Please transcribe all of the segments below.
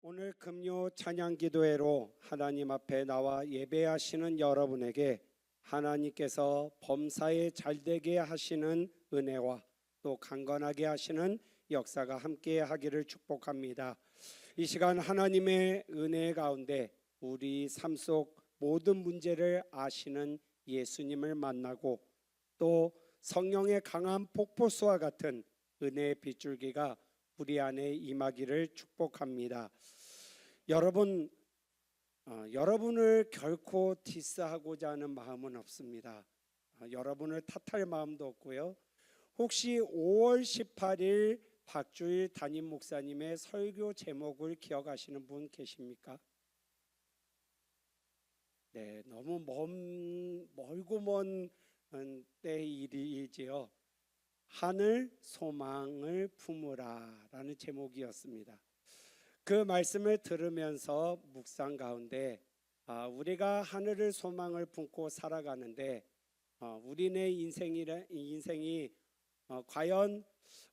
오늘 금요 찬양 기도회로 하나님 앞에 나와 예배하시는 여러분에게 하나님께서 범사에 잘되게 하시는 은혜와 또 강건하게 하시는 역사가 함께 하기를 축복합니다. 이 시간 하나님의 은혜 가운데 우리 삶 속 모든 문제를 아시는 예수님을 만나고 또 성령의 강한 폭포수와 같은 은혜의 빗줄기가 우리 안에 임하기를 축복합니다. 여러분을 결코 디스하고자 하는 마음은 없습니다. 여러분을 탓할 마음도 없고요. 혹시 5월 18일 박주일 담임 목사님의 설교 제목을 기억하시는 분 계십니까? 네, 너무 멀고 먼 때의 일이지요. 하늘 소망을 품으라 라는 제목이었습니다. 그 말씀을 들으면서 묵상 가운데 우리가 하늘을 소망을 품고 살아가는데 우리네 인생이 과연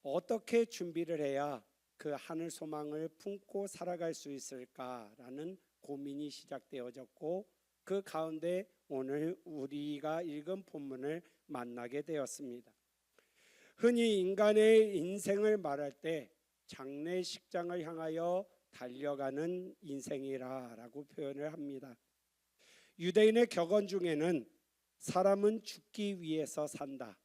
어떻게 준비를 해야 그 하늘 소망을 품고 살아갈 수 있을까라는 고민이 시작되어졌고 그 가운데 오늘 우리가 읽은 본문을 만나게 되었습니다. 흔히 인간의 인생을 말할 때 장래식장을 향하여 달려가는 인생이라고 표현을 합니다. 유대인의 격언 중에는 사람은 죽기 위해서 산다.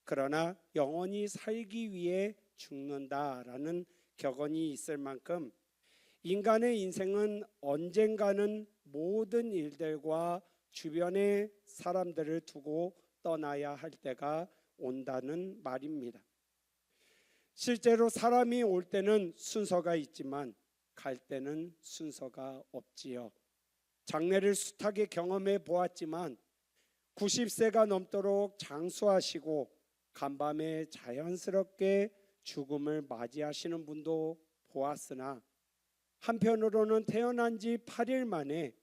그러나 영원히 살기 위해 죽는다라는 격언이 있을 만큼 인간의 인생은 언젠가는 모든 일들과 주변의 사람들을 두고 떠나야 할 때가 온다는 말입니다. 실제로 사람이 올 때는 순서가 있지만 갈 때는 순서가 없지요. 장래를 숱하게 경험해 보았지만 90세가 넘도록 장수하시고 간밤에 자연스럽게 죽음을 맞이하시는 분도 보았으나 한편으로는 태어난 지 8일 만에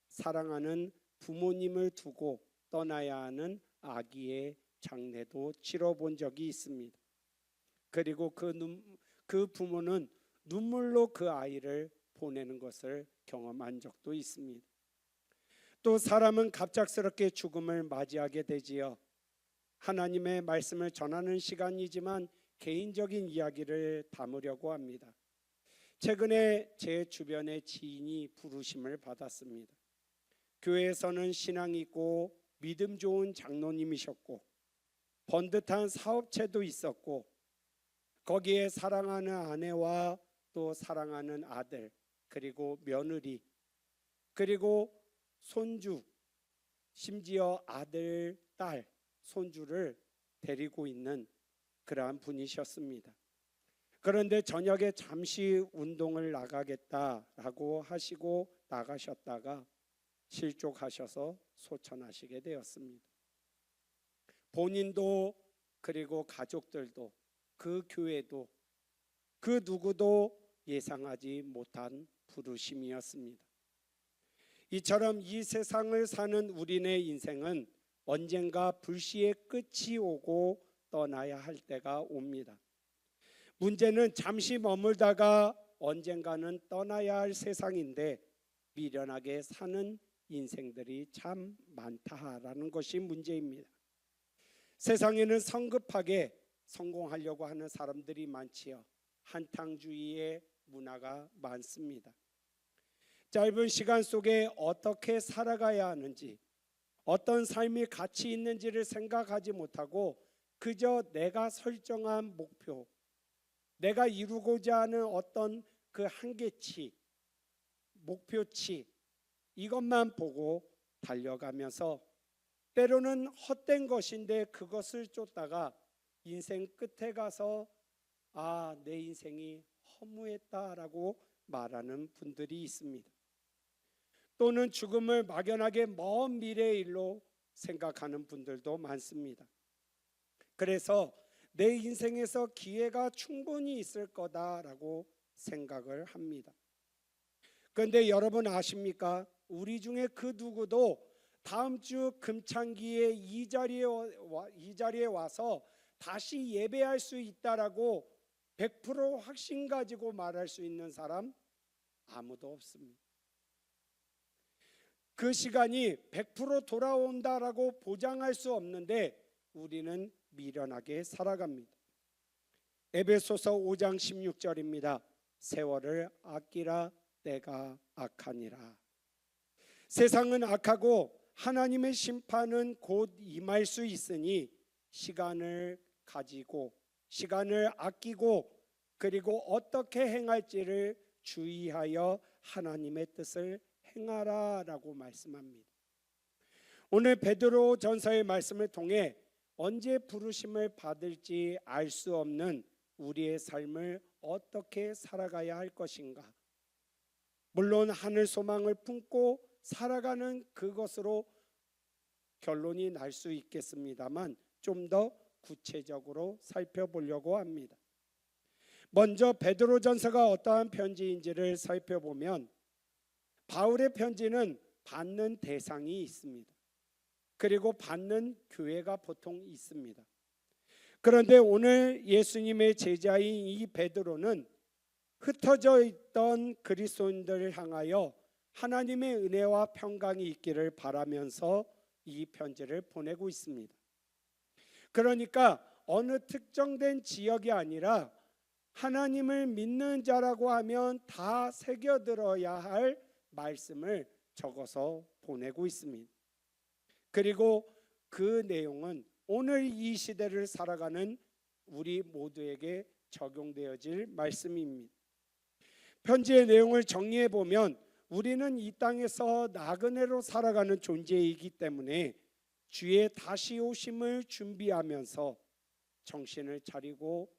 사랑하는 부모님을 두고 떠나야 하는 아기의 장례도 치러본 적이 있습니다. 그리고 그 부모는 눈물로 그 아이를 보내는 것을 경험한 적도 있습니다. 또 사람은 갑작스럽게 죽음을 맞이하게 되지요. 하나님의 말씀을 전하는 시간이지만 개인적인 이야기를 담으려고 합니다. 최근에 제 주변의 지인이 부르심을 받았습니다. 교회에서는 신앙이 있고 믿음 좋은 장로님이셨고 번듯한 사업체도 있었고 거기에 사랑하는 아내와 또 사랑하는 아들 그리고 며느리 그리고 손주 심지어 아들, 딸, 손주를 데리고 있는 그러한 분이셨습니다. 그런데 저녁에 잠시 운동을 나가겠다라고 하시고 나가셨다가 실족하셔서 소천하시게 되었습니다. 본인도 그리고 가족들도 그 교회도 그 누구도 예상하지 못한 부르심이었습니다. 이처럼 이 세상을 사는 우리네 인생은 언젠가 불시의 끝이 오고 떠나야 할 때가 옵니다. 문제는 잠시 머물다가 언젠가는 떠나야 할 세상인데 미련하게 사는 인생들이 참 많다라는 것이 문제입니다. 세상에는 성급하게 성공하려고 하는 사람들이 많지요. 한탕주의의 문화가 많습니다. 짧은 시간 속에 어떻게 살아가야 하는지, 어떤 삶이 가치 있는지를 생각하지 못하고 그저 내가 설정한 목표, 내가 이루고자 하는 어떤 그 한계치, 목표치 이것만 보고 달려가면서 때로는 헛된 것인데 그것을 쫓다가 인생 끝에 가서 내 인생이 허무했다라고 말하는 분들이 있습니다. 또는 죽음을 막연하게 먼 미래의 일로 생각하는 분들도 많습니다. 그래서 내 인생에서 기회가 충분히 있을 거다라고 생각을 합니다. 그런데 여러분 아십니까? 우리 중에 그 누구도 다음 주 금창기에 이 자리에 와서 다시 예배할 수 있다라고 100% 확신 가지고 말할 수 있는 사람 아무도 없습니다. 그 시간이 100% 돌아온다라고 보장할 수 없는데 우리는 미련하게 살아갑니다. 에베소서 5장 16절입니다. 세월을 아끼라 때가 악하니라. 세상은 악하고 하나님의 심판은 곧 임할 수 있으니 시간을 가지고 시간을 아끼고 그리고 어떻게 행할지를 주의하여 하나님의 뜻을 행하라라고 말씀합니다. 오늘 베드로 전서의 말씀을 통해 언제 부르심을 받을지 알 수 없는 우리의 삶을 어떻게 살아가야 할 것인가. 물론 하늘 소망을 품고 살아가는 그것으로 결론이 날 수 있겠습니다만 좀 더 구체적으로 살펴보려고 합니다. 먼저 베드로 전서가 어떠한 편지인지를 살펴보면 바울의 편지는 받는 대상이 있습니다. 그리고 받는 교회가 보통 있습니다. 그런데 오늘 예수님의 제자인 이 베드로는 흩어져 있던 그리스도인들을 향하여 하나님의 은혜와 평강이 있기를 바라면서 이 편지를 보내고 있습니다. 그러니까 어느 특정된 지역이 아니라 하나님을 믿는 자라고 하면 다 새겨들어야 할 말씀을 적어서 보내고 있습니다. 그리고 그 내용은 오늘 이 시대를 살아가는 우리 모두에게 적용되어질 말씀입니다. 편지의 내용을 정리해 보면 우리는 이 땅에서 나그네로 살아가는 존재이기 때문에 주의 다시 오심을 준비하면서 정신을 차리고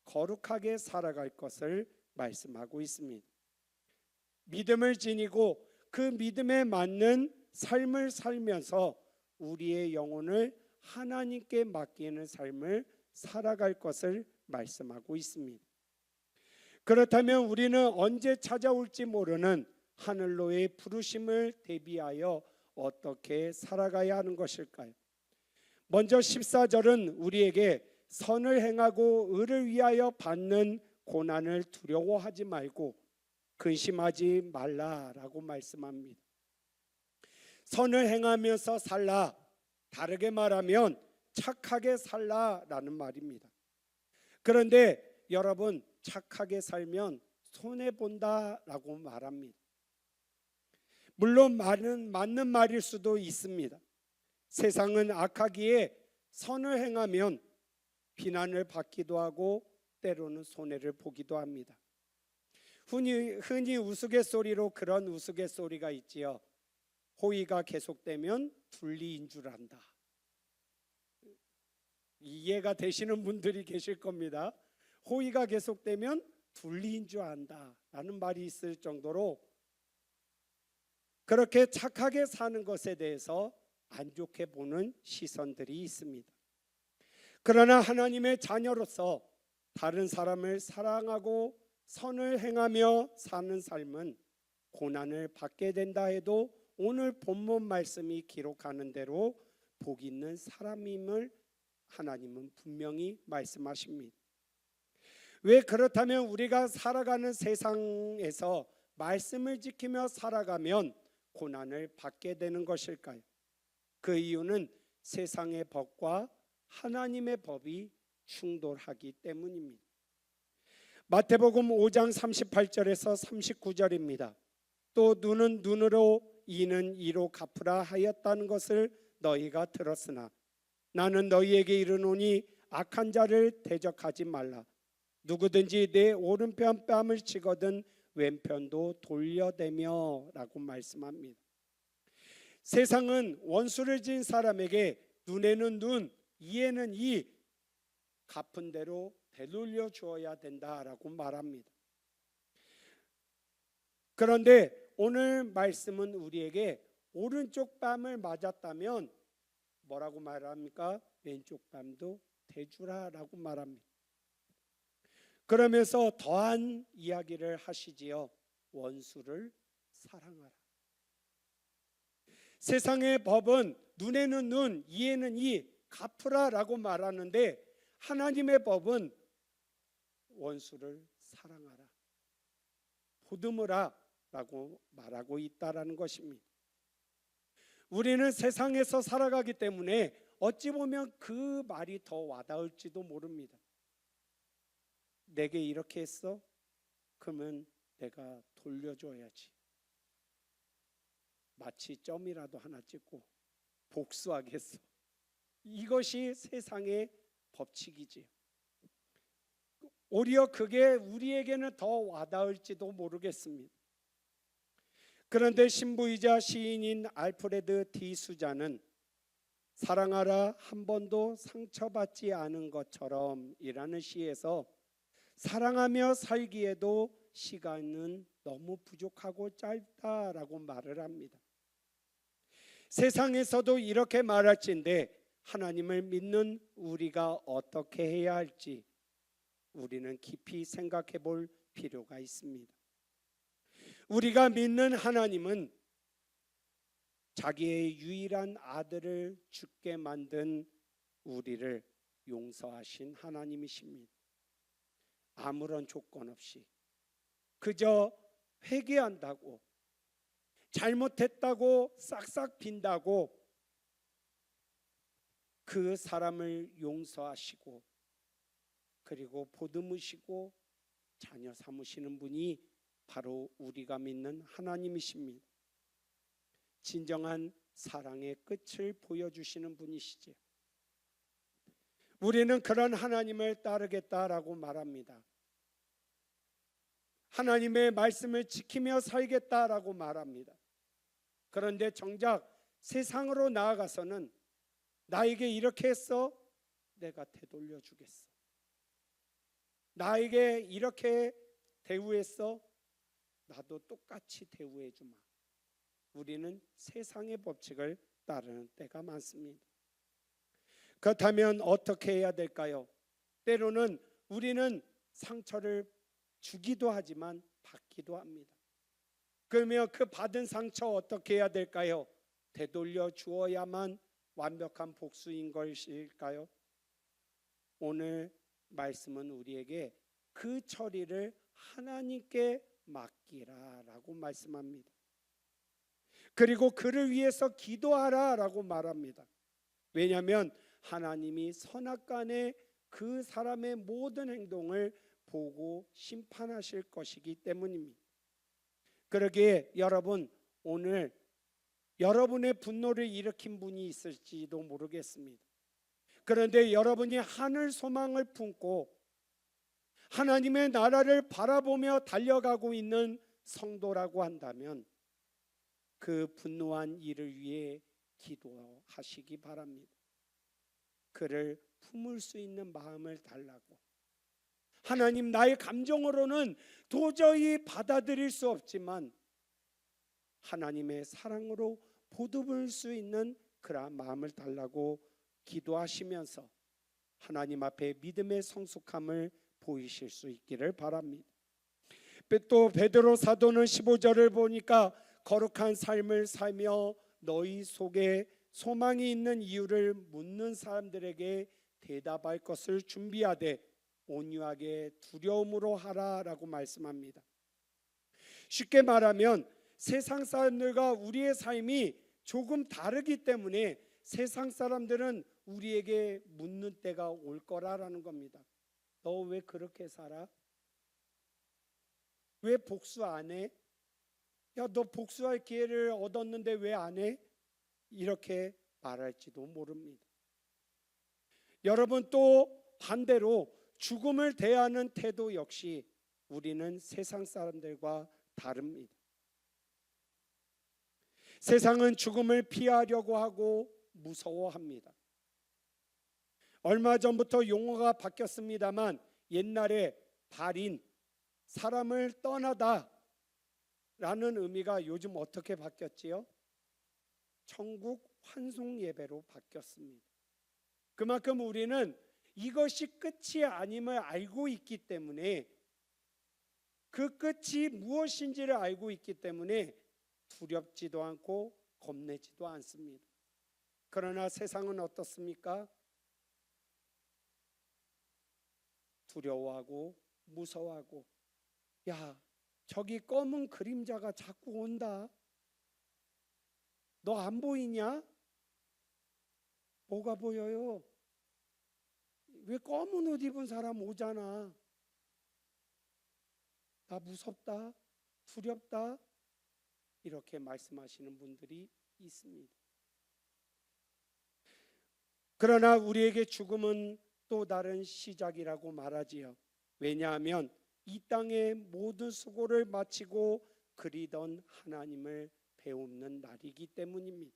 거룩하게 살아갈 것을 말씀하고 있습니다. 믿음을 지니고 그 믿음에 맞는 삶을 살면서 우리의 영혼을 하나님께 맡기는 삶을 살아갈 것을 말씀하고 있습니다. 그렇다면 우리는 언제 찾아올지 모르는 하늘로의 부르심을 대비하여 어떻게 살아가야 하는 것일까요? 먼저 14절은 우리에게 선을 행하고 의를 위하여 받는 고난을 두려워하지 말고 근심하지 말라라고 말씀합니다. 선을 행하면서 살라, 다르게 말하면 착하게 살라라는 말입니다. 그런데 여러분, 착하게 살면 손해본다라고 말합니다. 물론 맞는 말일 수도 있습니다. 세상은 악하기에 선을 행하면 비난을 받기도 하고 때로는 손해를 보기도 합니다. 흔히 우스갯소리로 그런 우스갯소리가 있지요. 호의가 계속되면 분리인 줄 안다. 이해가 되시는 분들이 계실 겁니다. 호의가 계속되면 분리인 줄 안다 라는 말이 있을 정도로 그렇게 착하게 사는 것에 대해서 안 좋게 보는 시선들이 있습니다. 그러나 하나님의 자녀로서 다른 사람을 사랑하고 선을 행하며 사는 삶은 고난을 받게 된다 해도 오늘 본문 말씀이 기록하는 대로 복 있는 사람임을 하나님은 분명히 말씀하십니다. 왜 그렇다면 우리가 살아가는 세상에서 말씀을 지키며 살아가면 고난을 받게 되는 것일까요? 그 이유는 세상의 법과 하나님의 법이 충돌하기 때문입니다. 마태복음 5장 38절에서 39절입니다. 또 눈은 눈으로 이는 이로 갚으라 하였다는 것을 너희가 들었으나 나는 너희에게 이르노니 악한 자를 대적하지 말라. 누구든지 내 오른편 뺨을 치거든 왼편도 돌려대며 라고 말씀합니다. 세상은 원수를 지은 사람에게 눈에는 눈, 이에는 이 갚은 대로 되돌려 주어야 된다라고 말합니다. 그런데 오늘 말씀은 우리에게 오른쪽 뺨을 맞았다면 뭐라고 말합니까? 왼쪽 뺨도 대주라라고 말합니다. 그러면서 더한 이야기를 하시지요. 원수를 사랑하라. 세상의 법은 눈에는 눈, 이에는 이, 갚으라라고 말하는데 하나님의 법은 원수를 사랑하라. 보듬으라. 라고 말하고 있다라는 것입니다. 우리는 세상에서 살아가기 때문에 어찌 보면 그 말이 더 와닿을지도 모릅니다. 내게 이렇게 했어? 그러면 내가 돌려줘야지. 마치 점이라도 하나 찍고 복수하겠어. 이것이 세상의 법칙이지요. 오히려 그게 우리에게는 더 와닿을지도 모르겠습니다. 그런데 신부이자 시인인 알프레드 디 수자는 사랑하라 한 번도 상처받지 않은 것처럼 이라는 시에서 사랑하며 살기에도 시간은 너무 부족하고 짧다라고 말을 합니다. 세상에서도 이렇게 말할진데 하나님을 믿는 우리가 어떻게 해야 할지 우리는 깊이 생각해 볼 필요가 있습니다. 우리가 믿는 하나님은 자기의 유일한 아들을 죽게 만든 우리를 용서하신 하나님이십니다. 아무런 조건 없이 그저 회개한다고, 잘못했다고 싹싹 빈다고 그 사람을 용서하시고 그리고 보듬으시고 자녀 삼으시는 분이 바로 우리가 믿는 하나님이십니다. 진정한 사랑의 끝을 보여주시는 분이시죠. 우리는 그런 하나님을 따르겠다라고 말합니다. 하나님의 말씀을 지키며 살겠다라고 말합니다. 그런데 정작 세상으로 나아가서는 나에게 이렇게 했어? 내가 되돌려 주겠어. 나에게 이렇게 대우했어? 나도 똑같이 대우해 주마. 우리는 세상의 법칙을 따르는 때가 많습니다. 그렇다면 어떻게 해야 될까요? 때로는 우리는 상처를 주기도 하지만 받기도 합니다. 그러면 그 받은 상처 어떻게 해야 될까요? 되돌려 주어야만 완벽한 복수인 것일까요? 오늘 말씀은 우리에게 그 처리를 하나님께 맡기라라고 말씀합니다. 그리고 그를 위해서 기도하라라고 말합니다. 왜냐하면 하나님이 선악간에 그 사람의 모든 행동을 보고 심판하실 것이기 때문입니다. 그러기에 여러분, 오늘 여러분의 분노를 일으킨 분이 있을지도 모르겠습니다. 그런데 여러분이 하늘 소망을 품고 하나님의 나라를 바라보며 달려가고 있는 성도라고 한다면 그 분노한 이를 위해 기도하시기 바랍니다. 그를 품을 수 있는 마음을 달라고. 하나님, 나의 감정으로는 도저히 받아들일 수 없지만 하나님의 사랑으로 보듬을 수 있는 그러한 마음을 달라고 기도하시면서 하나님 앞에 믿음의 성숙함을 보이실 수 있기를 바랍니다. 또 베드로 사도는 15절을 보니까 거룩한 삶을 살며 너희 속에 소망이 있는 이유를 묻는 사람들에게 대답할 것을 준비하되 온유하게 두려움으로 하라라고 말씀합니다. 쉽게 말하면 세상 사람들과 우리의 삶이 조금 다르기 때문에 세상 사람들은 우리에게 묻는 때가 올 거라라는 겁니다. 너 왜 그렇게 살아? 왜 복수 안 해? 야, 너 복수할 기회를 얻었는데 왜 안 해? 이렇게 말할지도 모릅니다. 여러분, 또 반대로 죽음을 대하는 태도 역시 우리는 세상 사람들과 다릅니다. 세상은 죽음을 피하려고 하고 무서워합니다. 얼마 전부터 용어가 바뀌었습니다만 옛날에 발인, 사람을 떠나다 라는 의미가 요즘 어떻게 바뀌었지요? 천국 환송 예배로 바뀌었습니다. 그만큼 우리는 이것이 끝이 아님을 알고 있기 때문에, 그 끝이 무엇인지를 알고 있기 때문에 두렵지도 않고 겁내지도 않습니다. 그러나 세상은 어떻습니까? 두려워하고 무서워하고, 야, 저기 검은 그림자가 자꾸 온다. 너 안 보이냐? 뭐가 보여요? 왜 검은 옷 입은 사람 오잖아. 나 무섭다, 두렵다, 이렇게 말씀하시는 분들이 있습니다. 그러나 우리에게 죽음은 또 다른 시작이라고 말하지요. 왜냐하면 이 땅의 모든 수고를 마치고 그리던 하나님을 배우는 날이기 때문입니다.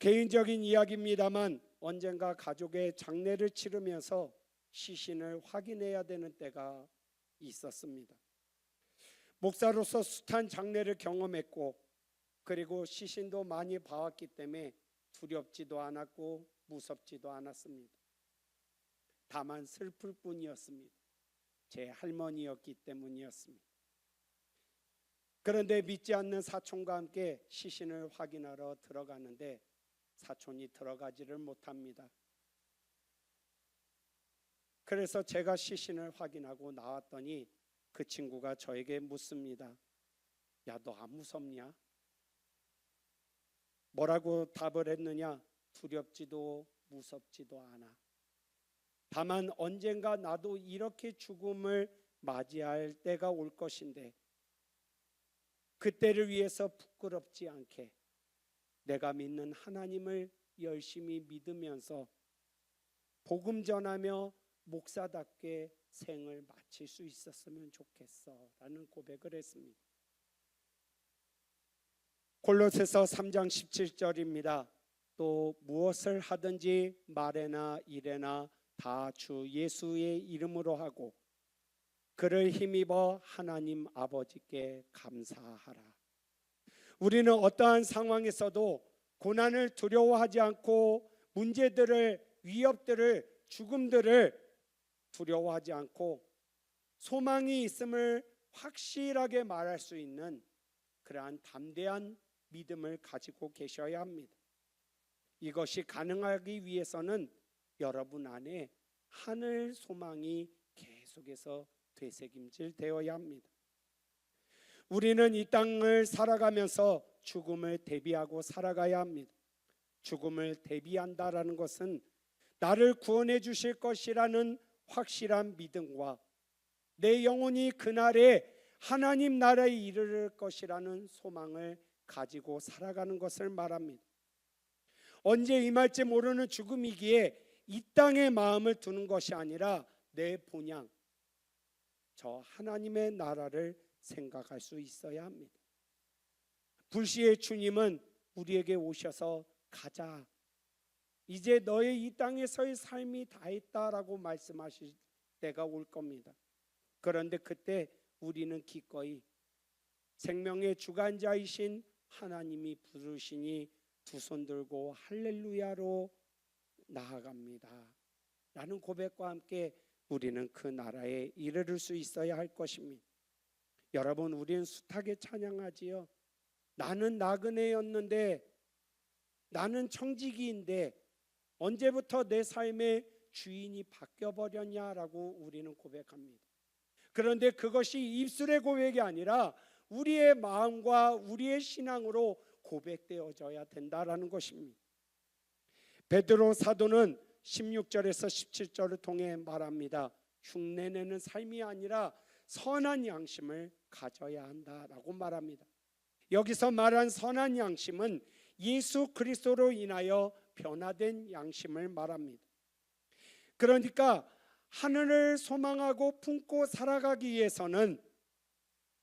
개인적인 이야기입니다만 언젠가 가족의 장례를 치르면서 시신을 확인해야 되는 때가 있었습니다. 목사로서 숱한 장례를 경험했고 그리고 시신도 많이 봐왔기 때문에 두렵지도 않았고 무섭지도 않았습니다. 다만 슬플 뿐이었습니다. 제 할머니였기 때문이었습니다. 그런데 믿지 않는 사촌과 함께 시신을 확인하러 들어가는데 사촌이 들어가지를 못합니다. 그래서 제가 시신을 확인하고 나왔더니 그 친구가 저에게 묻습니다. 야, 너 안 무섭냐? 뭐라고 답을 했느냐? 두렵지도 무섭지도 않아. 다만 언젠가 나도 이렇게 죽음을 맞이할 때가 올 것인데 그때를 위해서 부끄럽지 않게 내가 믿는 하나님을 열심히 믿으면서 복음 전하며 목사답게 생을 마칠 수 있었으면 좋겠어 라는 고백을 했습니다. 골로새서 3장 17절입니다. 또 무엇을 하든지 말에나 일에나 다 주 예수의 이름으로 하고 그를 힘입어 하나님 아버지께 감사하라. 우리는 어떠한 상황에서도 고난을 두려워하지 않고 문제들을, 위협들을, 죽음들을 두려워하지 않고 소망이 있음을 확실하게 말할 수 있는 그러한 담대한 믿음을 가지고 계셔야 합니다. 이것이 가능하기 위해서는 여러분 안에 하늘 소망이 계속해서 되새김질 되어야 합니다. 우리는 이 땅을 살아가면서 죽음을 대비하고 살아가야 합니다. 죽음을 대비한다라는 것은 나를 구원해 주실 것이라는 확실한 믿음과 내 영혼이 그날에 하나님 나라에 이르를 것이라는 소망을 가지고 살아가는 것을 말합니다. 언제 임할지 모르는 죽음이기에 이 땅에 마음을 두는 것이 아니라 내 본향, 저 하나님의 나라를 생각할 수 있어야 합니다. 불시의 주님은 우리에게 오셔서 가자, 이제 너의 이 땅에서의 삶이 다했다라고 말씀하실 때가 올 겁니다. 그런데 그때 우리는 기꺼이 생명의 주관자이신 하나님이 부르시니 두 손 들고 할렐루야로 나아갑니다 라는 고백과 함께 우리는 그 나라에 이르를 수 있어야 할 것입니다. 여러분, 우리는 숱하게 찬양하지요. 나는 나그네였는데, 나는 청지기인데 언제부터 내 삶의 주인이 바뀌어버렸냐라고 우리는 고백합니다. 그런데 그것이 입술의 고백이 아니라 우리의 마음과 우리의 신앙으로 고백되어져야 된다라는 것입니다. 베드로 사도는 16절에서 17절을 통해 말합니다. 흉내내는 삶이 아니라 선한 양심을 가져야 한다라고 말합니다. 여기서 말한 선한 양심은 예수 그리스도로 인하여 변화된 양심을 말합니다. 그러니까 하늘을 소망하고 품고 살아가기 위해서는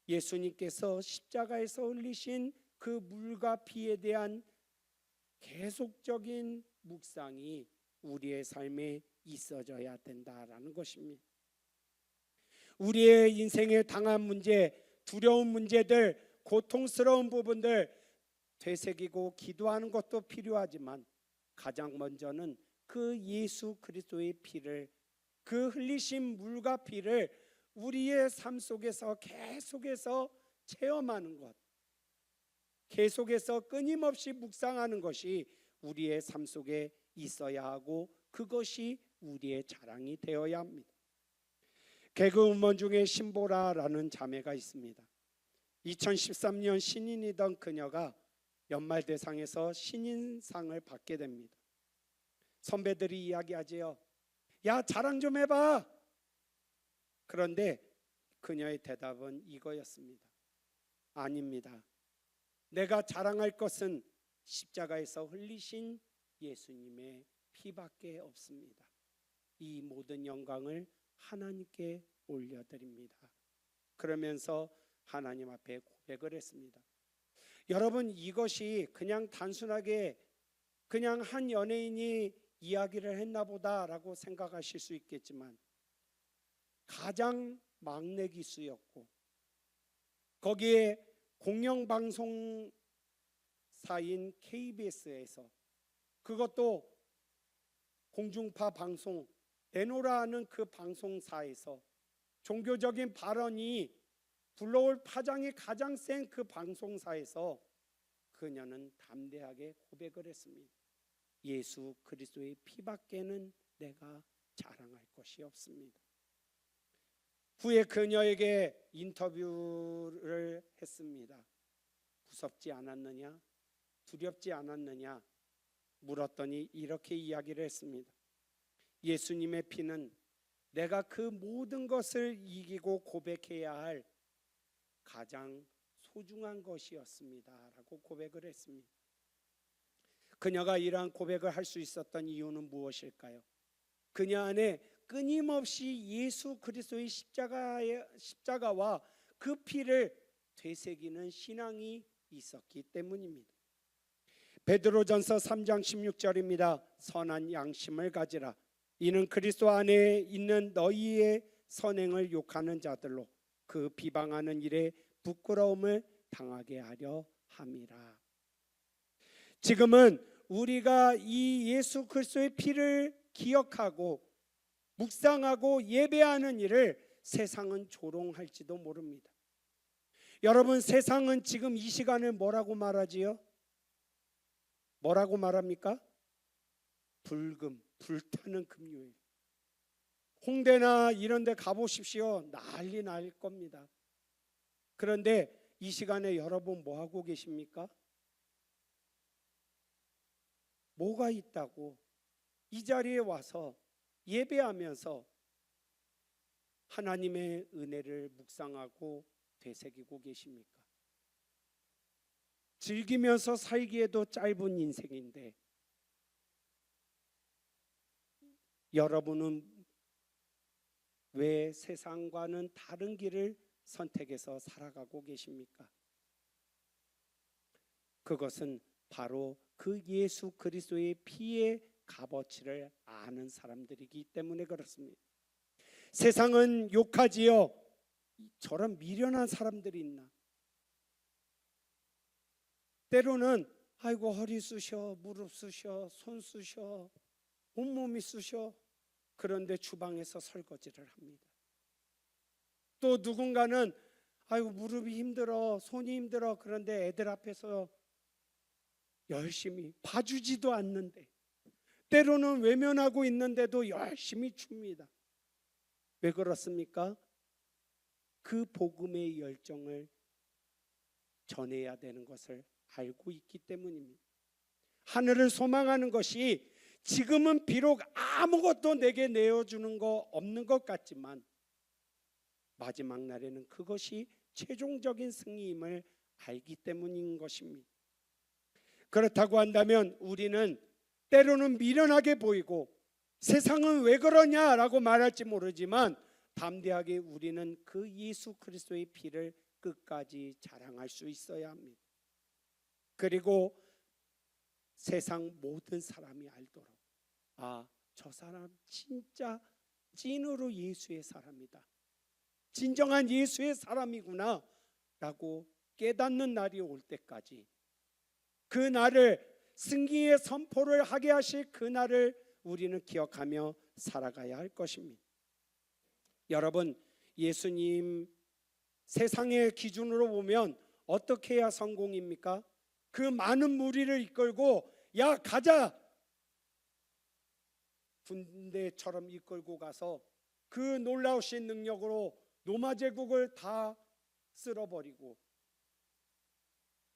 예수님께서 십자가에서 흘리신 그 물과 피에 대한 계속적인 묵상이 우리의 삶에 있어져야 된다라는 것입니다. 우리의 인생에 당한 문제, 두려운 문제들, 고통스러운 부분들 되새기고 기도하는 것도 필요하지만 가장 먼저는 그 예수 그리스도의 피를, 그 흘리신 물과 피를 우리의 삶 속에서 계속해서 체험하는 것, 계속해서 끊임없이 묵상하는 것이 우리의 삶 속에 있어야 하고 그것이 우리의 자랑이 되어야 합니다. 개그우먼 중에 신보라라는 자매가 있습니다. 2013년 신인이던 그녀가 연말대상에서 신인상을 받게 됩니다. 선배들이 이야기하지요. 야, 자랑 좀 해봐. 그런데 그녀의 대답은 이거였습니다. 아닙니다. 내가 자랑할 것은 십자가에서 흘리신 예수님의 피밖에 없습니다. 이 모든 영광을 하나님께 올려드립니다. 그러면서 하나님 앞에 고백을 했습니다. 여러분, 이것이 그냥 단순하게 그냥 한 연예인이 이야기를 했나 보다라고 생각하실 수 있겠지만, 가장 막내 기수였고 거기에 공영방송사인 KBS에서, 그것도 공중파 방송 에노라는 그 방송사에서 종교적인 발언이 불러올 파장이 가장 센 그 방송사에서 그녀는 담대하게 고백을 했습니다. 예수 그리스도의 피밖에는 내가 자랑할 것이 없습니다. 후에 그녀에게 인터뷰를 했습니다. 무섭지 않았느냐? 두렵지 않았느냐? 물었더니 이렇게 이야기를 했습니다. 예수님의 피는 내가 그 모든 것을 이기고 고백해야 할 가장 소중한 것이었습니다 라고 고백을 했습니다. 그녀가 이러한 고백을 할 수 있었던 이유는 무엇일까요? 그녀 안에 끊임없이 예수 그리스도의 십자가와 그 피를 되새기는 신앙이 있었기 때문입니다. 베드로전서 3장 16절입니다. 선한 양심을 가지라. 이는 그리스도 안에 있는 너희의 선행을 욕하는 자들로 그 비방하는 일에 부끄러움을 당하게 하려 함이라. 지금은 우리가 이 예수 그리스도의 피를 기억하고 묵상하고 예배하는 일을 세상은 조롱할지도 모릅니다. 여러분, 세상은 지금 이 시간을 뭐라고 말하지요? 뭐라고 말합니까? 불금, 불타는 금요일. 홍대나 이런 데 가보십시오. 난리 날 겁니다. 그런데 이 시간에 여러분 뭐 하고 계십니까? 뭐가 있다고 이 자리에 와서 예배하면서 하나님의 은혜를 묵상하고 되새기고 계십니까? 즐기면서 살기에도 짧은 인생인데 여러분은 왜 세상과는 다른 길을 선택해서 살아가고 계십니까? 그것은 바로 그 예수 그리스도의 피의 값어치를 아는 사람들이기 때문에 그렇습니다. 세상은 욕하지요. 저런 미련한 사람들이 있나? 때로는 아이고 허리 쑤셔, 무릎 쑤셔, 손 쑤셔, 온몸이 쑤셔. 그런데 주방에서 설거지를 합니다. 또 누군가는 아이고 무릎이 힘들어, 손이 힘들어. 그런데 애들 앞에서 열심히 봐주지도 않는데, 때로는 외면하고 있는데도 열심히 줍니다. 왜 그렇습니까? 그 복음의 열정을 전해야 되는 것을 알고 있기 때문입니다. 하늘을 소망하는 것이 지금은 비록 아무것도 내게 내어주는 거 없는 것 같지만 마지막 날에는 그것이 최종적인 승리임을 알기 때문인 것입니다. 그렇다고 한다면 우리는 때로는 미련하게 보이고 세상은 왜 그러냐라고 말할지 모르지만 담대하게 우리는 그 예수 그리스도의 피를 끝까지 자랑할 수 있어야 합니다. 그리고 세상 모든 사람이 알도록 아, 저 사람 진짜 찐으로 예수의 사람이다, 진정한 예수의 사람이구나 라고 깨닫는 날이 올 때까지, 그 날을 승리의 선포를 하게 하실 그 날을 우리는 기억하며 살아가야 할 것입니다. 여러분, 예수님 세상의 기준으로 보면 어떻게 해야 성공입니까? 그 많은 무리를 이끌고 야 가자, 군대처럼 이끌고 가서 그 놀라우신 능력으로 로마 제국을 다 쓸어버리고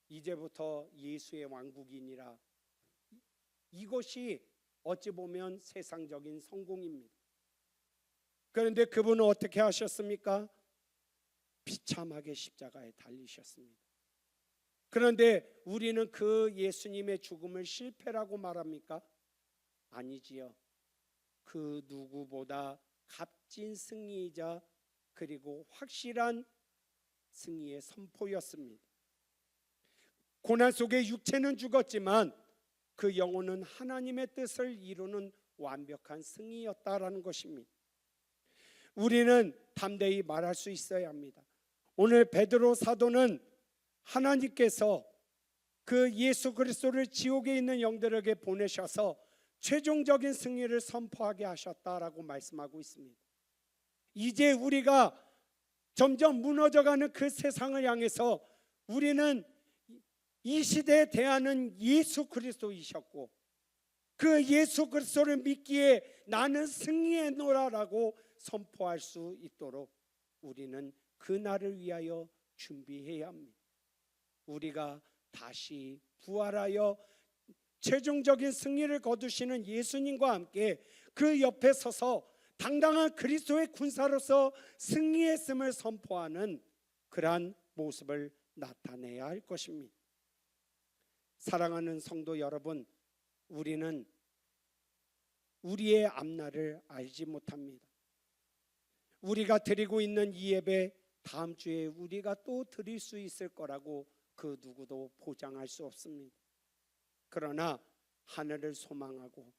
이제부터 예수의 왕국이니라. 이것이 어찌 보면 세상적인 성공입니다. 그런데 그분은 어떻게 하셨습니까? 비참하게 십자가에 달리셨습니다. 그런데 우리는 그 예수님의 죽음을 실패라고 말합니까? 아니지요. 그 누구보다 값진 승리이자 그리고 확실한 승리의 선포였습니다. 고난 속에 육체는 죽었지만 그 영혼은 하나님의 뜻을 이루는 완벽한 승리였다라는 것입니다. 우리는 담대히 말할 수 있어야 합니다. 오늘 베드로 사도는 하나님께서 그 예수 그리스도를 지옥에 있는 영들에게 보내셔서 최종적인 승리를 선포하게 하셨다라고 말씀하고 있습니다. 이제 우리가 점점 무너져가는 그 세상을 향해서 우리는 이 시대에 대하는 예수 그리스도이셨고 그 예수 그리스도를 믿기에 나는 승리했노라라고 선포할 수 있도록 우리는 그 날을 위하여 준비해야 합니다. 우리가 다시 부활하여 최종적인 승리를 거두시는 예수님과 함께 그 옆에 서서 당당한 그리스도의 군사로서 승리했음을 선포하는 그러한 모습을 나타내야 할 것입니다. 사랑하는 성도 여러분, 우리는 우리의 앞날을 알지 못합니다. 우리가 드리고 있는 이 예배 다음 주에 우리가 또 드릴 수 있을 거라고 그 누구도 보장할 수 없습니다. 그러나 하늘을 소망하고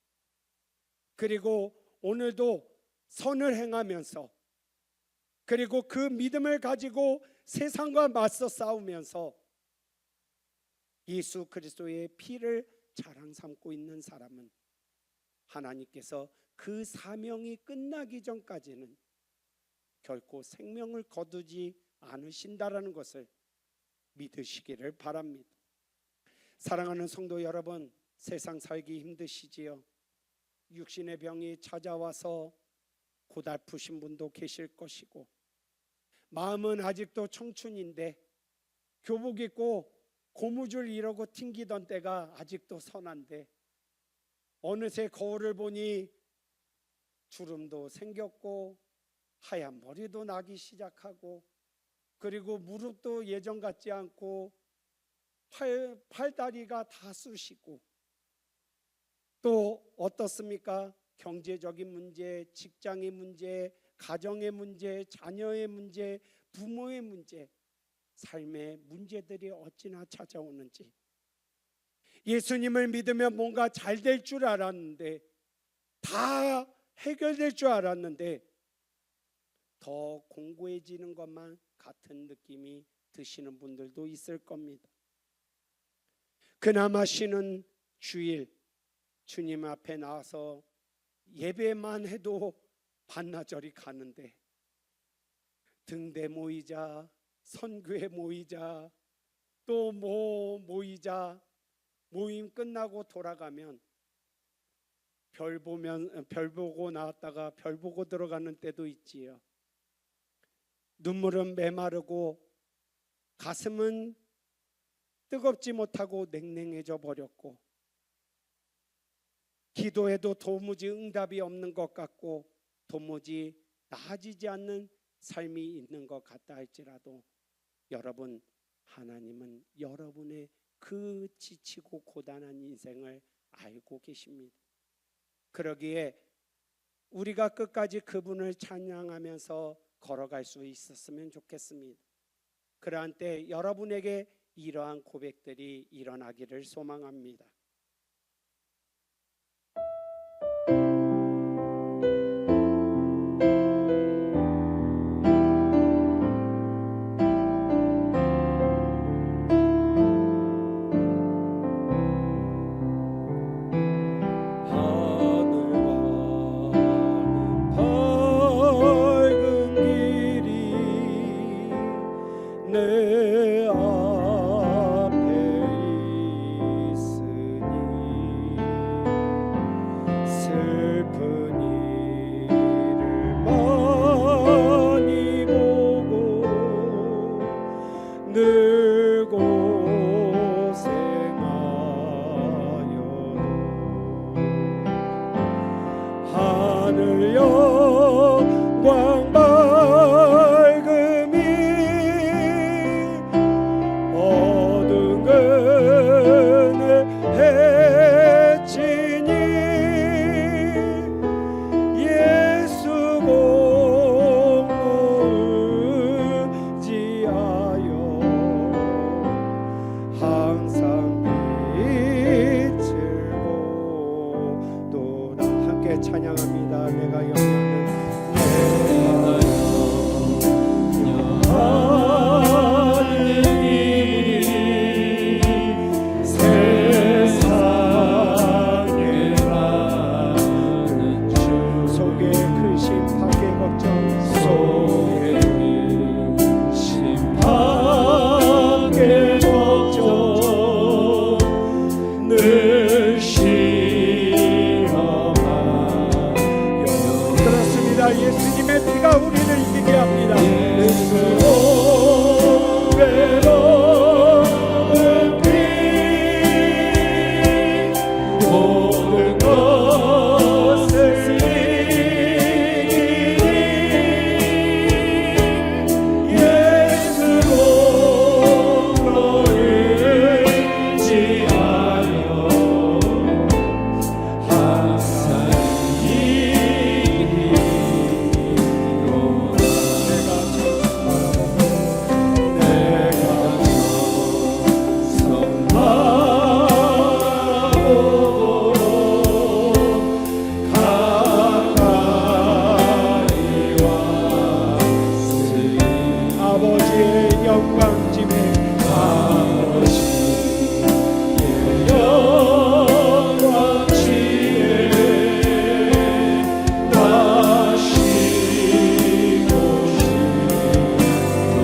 그리고 오늘도 선을 행하면서 그리고 그 믿음을 가지고 세상과 맞서 싸우면서 예수 그리스도의 피를 자랑 삼고 있는 사람은 하나님께서 그 사명이 끝나기 전까지는 결코 생명을 거두지 않으신다라는 것을 믿으시기를 바랍니다. 사랑하는 성도 여러분, 세상 살기 힘드시지요? 육신의 병이 찾아와서 고달프신 분도 계실 것이고 마음은 아직도 청춘인데 교복 입고 고무줄 이러고 튕기던 때가 아직도 선한데 어느새 거울을 보니 주름도 생겼고 하얀 머리도 나기 시작하고 그리고 무릎도 예전 같지 않고 팔다리가 다 쑤시고 또 어떻습니까? 경제적인 문제, 직장의 문제, 가정의 문제, 자녀의 문제, 부모의 문제, 삶의 문제들이 어찌나 찾아오는지 예수님을 믿으면 뭔가 잘 될 줄 알았는데 다 해결될 줄 알았는데 더 공고해지는 것만 같은 느낌이 드시는 분들도 있을 겁니다. 그나마 쉬는 주일 주님 앞에 나와서 예배만 해도 반나절이 가는데 등대 모이자 선교회 모이자 또 모이자 모임 끝나고 돌아가면 별 보고 나왔다가 별 보고 들어가는 때도 있지요. 눈물은 메마르고 가슴은 뜨겁지 못하고 냉랭해져 버렸고 기도해도 도무지 응답이 없는 것 같고 도무지 나아지지 않는 삶이 있는 것 같다 할지라도 여러분, 하나님은 여러분의 그 지치고 고단한 인생을 알고 계십니다. 그러기에 우리가 끝까지 그분을 찬양하면서 걸어갈 수 있었으면 좋겠습니다. 그러한 때 여러분에게 이러한 고백들이 일어나기를 소망합니다. 내 앞에 있으니 슬픈 일을 고생하여도 하늘 영광 밝음이 어두운 그늘 해치니 예수 공로 의지하여 항상 빛을 보도다. 함께 찬양합니다. 내가 영원한 예수님의 피가 우리를 이기게 합니다. 외로운 피 모든 것을 이기니 예수 공로 의지하여 항상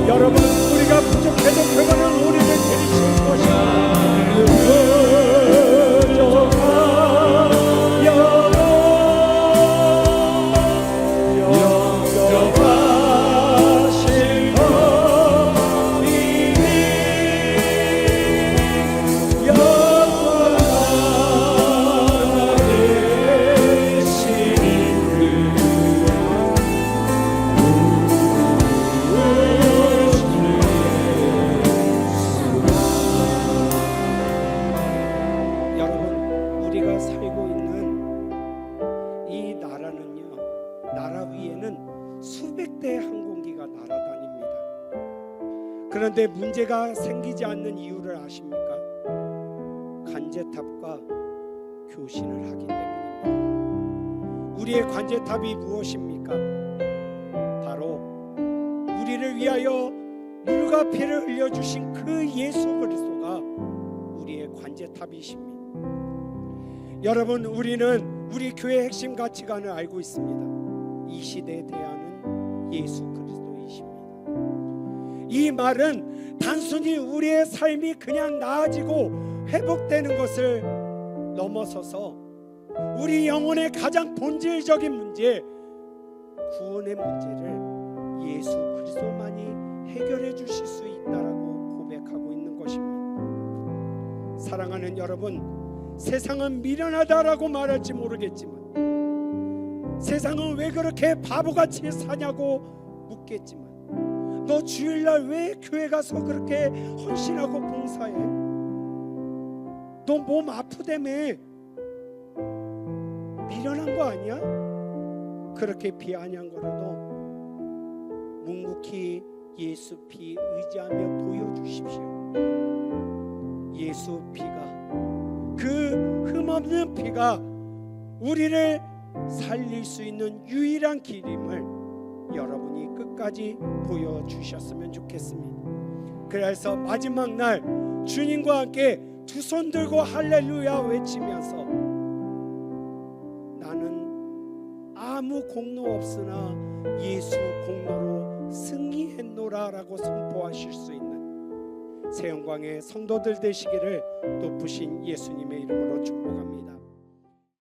여러분, 우리가 부족해도 그거는 우리를 데리실 것이다. 우리가 살고 있는 이 나라는요, 나라 위에는 수백 대의 항공기가 날아다닙니다. 그런데 문제가 생기지 않는 이유를 아십니까? 관제탑과 교신을 하기 때문입니다. 우리의 관제탑이 무엇입니까? 바로 우리를 위하여 물과 피를 흘려주신 그 예수 그리스도가 우리의 관제탑이십니다. 여러분, 우리는 우리 교회 핵심 가치관을 알고 있습니다. 이 시대에 대하는 예수 그리스도이십니다. 이 말은 단순히 우리의 삶이 그냥 나아지고 회복되는 것을 넘어서서 우리 영혼의 가장 본질적인 문제, 구원의 문제를 예수 그리스도만이 해결해 주실 수 있다라고 고백하고 있는 것입니다. 사랑하는 여러분, 세상은 미련하다라고 말할지 모르겠지만, 세상은 왜 그렇게 바보같이 사냐고 묻겠지만, 너 주일날 왜 교회 가서 그렇게 헌신하고 봉사해? 너 몸 아프다며? 미련한 거 아니야? 그렇게 비아냥 거라도 묵묵히 예수 피 의지하며 보여주십시오. 예수 피가, 그 흠없는 피가 우리를 살릴 수 있는 유일한 길임을 여러분이 끝까지 보여주셨으면 좋겠습니다. 그래서 마지막 날 주님과 함께 두 손 들고 할렐루야 외치면서 나는 아무 공로 없으나 예수 공로로 승리했노라 라고 선포하실 수 있는 새 영광의 성도들 되시기를 높으신 예수님의 이름으로 축복합니다.